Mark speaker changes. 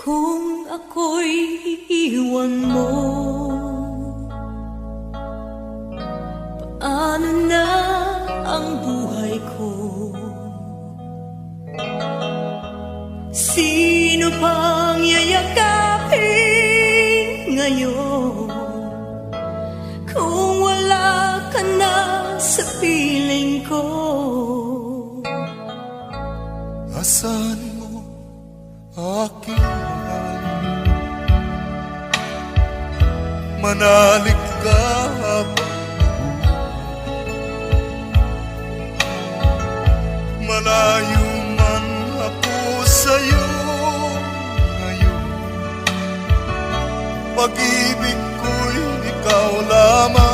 Speaker 1: Kung ako'y iiwan mo, paano na ang buhay ko? Sino pang yayakapin ngayon kung wala ka na sa piling ko?
Speaker 2: Asan mo, aking mahal? Manalig ka ba? Malayo man ako sa'yo ngayon, pag-ibig ko'y ikaw lamang.